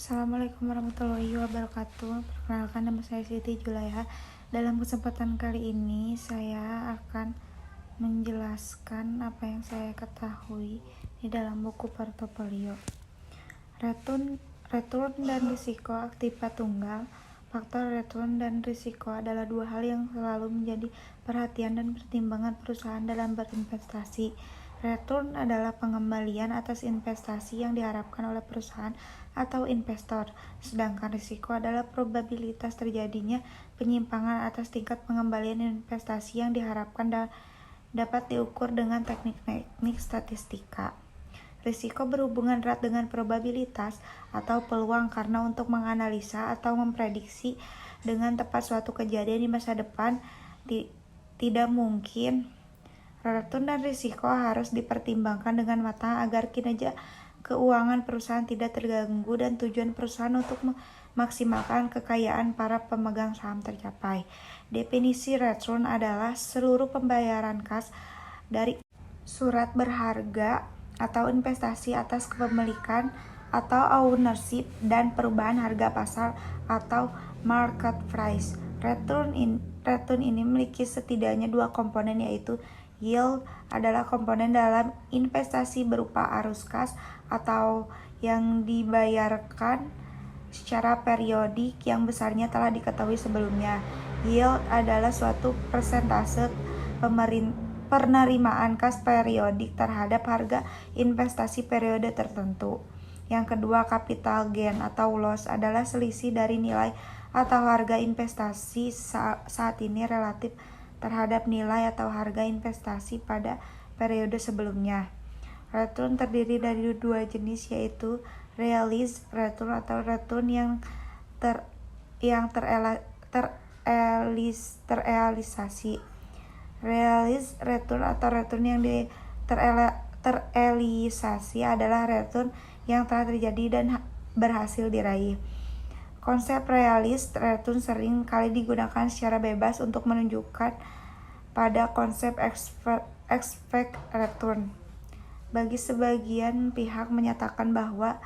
Assalamualaikum warahmatullahi wabarakatuh. Perkenalkan, nama saya Siti Julaiha. Dalam kesempatan kali ini saya akan menjelaskan apa yang saya ketahui di dalam buku portofolio. Return dan risiko aktiva tunggal. Faktor return dan risiko adalah dua hal yang selalu menjadi perhatian dan pertimbangan perusahaan dalam berinvestasi. Return adalah pengembalian atas investasi yang diharapkan oleh perusahaan atau investor, sedangkan risiko adalah probabilitas terjadinya penyimpangan atas tingkat pengembalian investasi yang diharapkan dan dapat diukur dengan teknik-teknik statistika. Risiko berhubungan erat dengan probabilitas atau peluang karena untuk menganalisa atau memprediksi dengan tepat suatu kejadian di masa depan tidak mungkin. Return dan risiko harus dipertimbangkan dengan matang agar kinerja keuangan perusahaan tidak terganggu dan tujuan perusahaan untuk memaksimalkan kekayaan para pemegang saham tercapai. Definisi return adalah seluruh pembayaran kas dari surat berharga atau investasi atas kepemilikan atau ownership dan perubahan harga pasar atau market price. Return ini memiliki setidaknya dua komponen, yaitu yield adalah komponen dalam investasi berupa arus kas atau yang dibayarkan secara periodik yang besarnya telah diketahui sebelumnya. Yield adalah suatu persentase penerimaan kas periodik terhadap harga investasi periode tertentu. Yang kedua, capital gain atau loss adalah selisih dari nilai atau harga investasi saat ini relatif terhadap nilai atau harga investasi pada periode sebelumnya. Return terdiri dari dua jenis, yaitu realized return atau return yang terrealisasi. Realized return atau return yang terrealisasi adalah return yang telah terjadi dan berhasil diraih. Konsep realized return sering kali digunakan secara bebas untuk menunjukkan pada konsep expect return. Bagi sebagian pihak menyatakan bahwa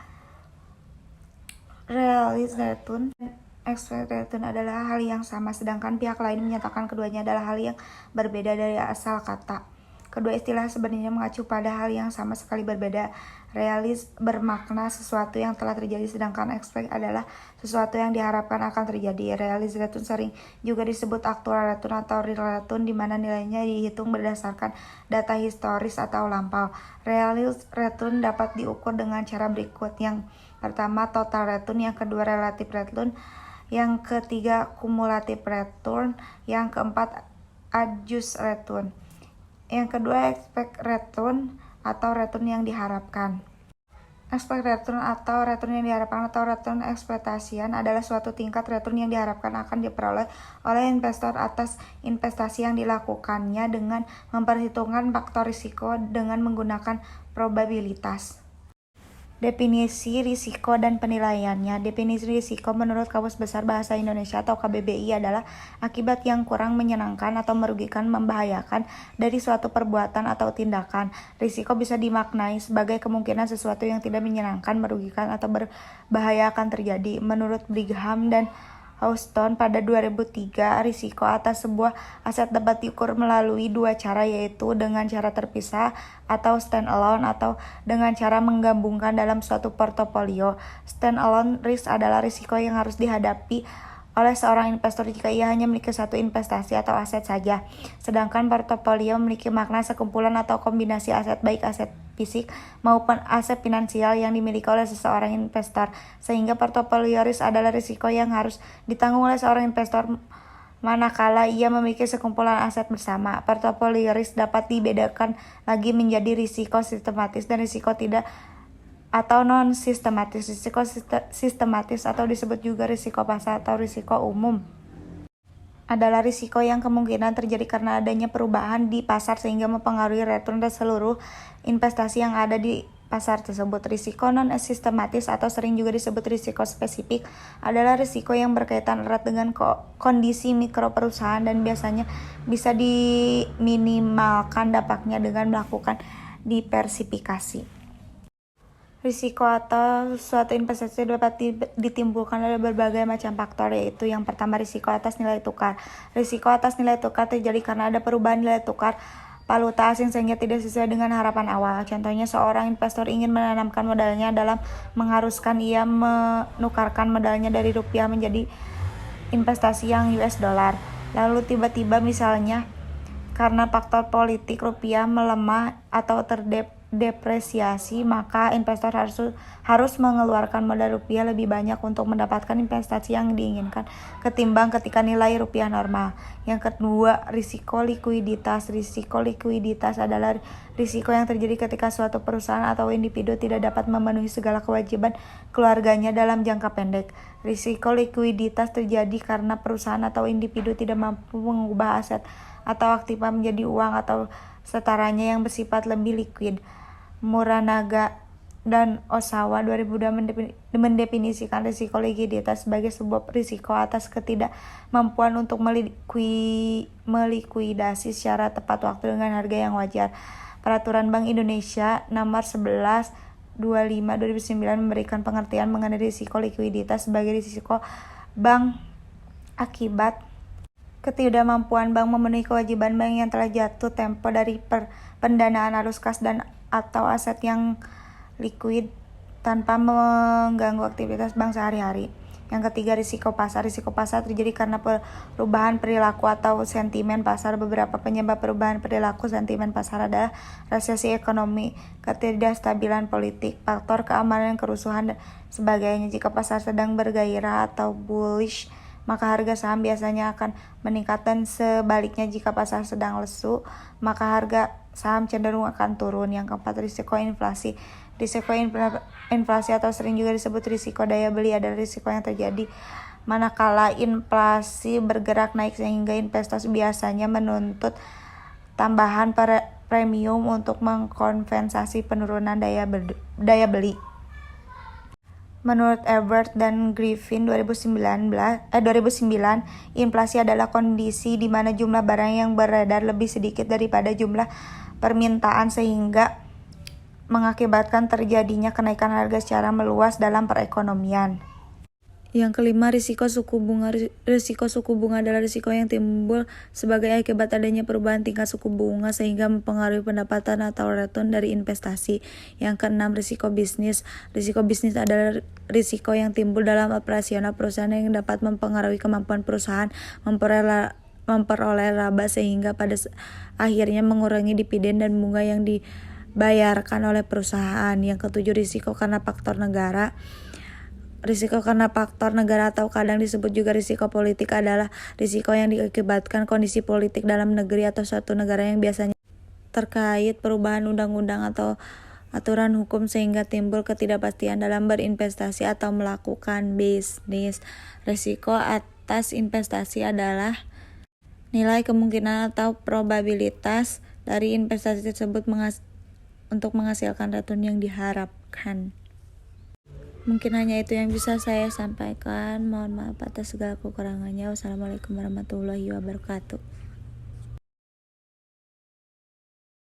realized return dan expect return adalah hal yang sama, sedangkan pihak lain menyatakan keduanya adalah hal yang berbeda dari asal kata. Kedua istilah sebenarnya mengacu pada hal yang sama sekali berbeda. Realized bermakna sesuatu yang telah terjadi, sedangkan expect adalah sesuatu yang diharapkan akan terjadi. Realized return sering juga disebut actual return atau real return, di mana nilainya dihitung berdasarkan data historis atau lampau. Realized return dapat diukur dengan cara berikut. Yang pertama, total return. Yang kedua, relative return. Yang ketiga, cumulative return. Yang keempat, adjusted return. Yang kedua, expect return atau return yang diharapkan. Expect return atau return yang diharapkan atau return ekspektasian adalah suatu tingkat return yang diharapkan akan diperoleh oleh investor atas investasi yang dilakukannya dengan memperhitungkan faktor risiko dengan menggunakan probabilitas. Definisi risiko dan penilaiannya. Definisi risiko menurut Kamus Besar Bahasa Indonesia atau KBBI adalah akibat yang kurang menyenangkan atau merugikan, membahayakan dari suatu perbuatan atau tindakan. Risiko bisa dimaknai sebagai kemungkinan sesuatu yang tidak menyenangkan, merugikan, atau berbahaya akan terjadi. Menurut Brigham dan Houston pada 2003, risiko atas sebuah aset dapat diukur melalui dua cara, yaitu dengan cara terpisah atau stand-alone atau dengan cara menggabungkan dalam suatu portofolio. Stand-alone risk adalah risiko yang harus dihadapi oleh seorang investor jika ia hanya memiliki satu investasi atau aset saja. Sedangkan portofolio memiliki makna sekumpulan atau kombinasi aset, baik aset fisik maupun aset finansial yang dimiliki oleh seseorang investor. Sehingga portofolio risk adalah risiko yang harus ditanggung oleh seorang investor manakala ia memiliki sekumpulan aset bersama. Portofolio risk dapat dibedakan lagi menjadi risiko sistematis dan risiko tidak atau non-sistematis. Risiko sistematis atau disebut juga risiko pasar atau risiko umum adalah risiko yang kemungkinan terjadi karena adanya perubahan di pasar sehingga mempengaruhi return dan seluruh investasi yang ada di pasar tersebut. Risiko non-sistematis atau sering juga disebut risiko spesifik adalah risiko yang berkaitan erat dengan kondisi mikro perusahaan dan biasanya bisa diminimalkan dampaknya dengan melakukan diversifikasi. Risiko atau suatu investasi dapat ditimbulkan oleh berbagai macam faktor, yaitu yang pertama risiko atas nilai tukar. Risiko atas nilai tukar terjadi karena ada perubahan nilai tukar valuta asing sehingga tidak sesuai dengan harapan awal. Contohnya, seorang investor ingin menanamkan modalnya dalam mengharuskan ia menukarkan modalnya dari rupiah menjadi investasi yang US dollar. Lalu tiba-tiba misalnya karena faktor politik rupiah melemah atau terdepresiasi, maka investor harus mengeluarkan modal rupiah lebih banyak untuk mendapatkan investasi yang diinginkan ketimbang ketika nilai rupiah normal. Yang kedua, risiko likuiditas. Risiko likuiditas adalah risiko yang terjadi ketika suatu perusahaan atau individu tidak dapat memenuhi segala kewajiban keluarganya dalam jangka pendek. Risiko likuiditas terjadi karena perusahaan atau individu tidak mampu mengubah aset atau aktiva menjadi uang atau setaranya yang bersifat lebih likuid. Muranaga dan Osawa 2002 mendefinisikan risiko likuiditas sebagai sebuah risiko atas ketidakmampuan untuk melikuidasi secara tepat waktu dengan harga yang wajar. Peraturan Bank Indonesia Nomor 11/25/2009 memberikan pengertian mengenai risiko likuiditas sebagai risiko bank akibat ketidakmampuan bank memenuhi kewajiban bank yang telah jatuh tempo dari pendanaan arus kas dan atau aset yang likuid tanpa mengganggu aktivitas bank sehari-hari. Yang ketiga, risiko pasar. Risiko pasar terjadi karena perubahan perilaku atau sentimen pasar. Beberapa penyebab perubahan perilaku sentimen pasar adalah resesi ekonomi, ketidakstabilan politik, faktor keamanan, kerusuhan, dan sebagainya. Jika pasar sedang bergairah atau bullish, maka harga saham biasanya akan meningkat, dan sebaliknya jika pasar sedang lesu, maka harga saham cenderung akan turun. Yang keempat, risiko inflasi. Risiko inflasi atau sering juga disebut risiko daya beli adalah risiko yang terjadi manakala inflasi bergerak naik sehingga investor biasanya menuntut tambahan premium untuk mengkompensasi penurunan daya beli. Menurut Ebert dan Griffin 2009, inflasi adalah kondisi di mana jumlah barang yang beredar lebih sedikit daripada jumlah permintaan sehingga mengakibatkan terjadinya kenaikan harga secara meluas dalam perekonomian. Yang kelima, risiko suku bunga. Risiko suku bunga adalah risiko yang timbul sebagai akibat adanya perubahan tingkat suku bunga sehingga mempengaruhi pendapatan atau return dari investasi. Yang keenam, risiko bisnis. Risiko bisnis adalah risiko yang timbul dalam operasional perusahaan yang dapat mempengaruhi kemampuan perusahaan memperoleh laba sehingga pada akhirnya mengurangi dividen dan bunga yang dibayarkan oleh perusahaan. Yang ketujuh, risiko karena faktor negara. Risiko karena faktor negara atau kadang disebut juga risiko politik adalah risiko yang diakibatkan kondisi politik dalam negeri atau suatu negara yang biasanya terkait perubahan undang-undang atau aturan hukum sehingga timbul ketidakpastian dalam berinvestasi atau melakukan bisnis. Risiko atas investasi adalah nilai kemungkinan atau probabilitas dari investasi tersebut untuk menghasilkan return yang diharapkan. Mungkin hanya itu yang bisa saya sampaikan. Mohon maaf atas segala kekurangannya. Wassalamualaikum warahmatullahi wabarakatuh.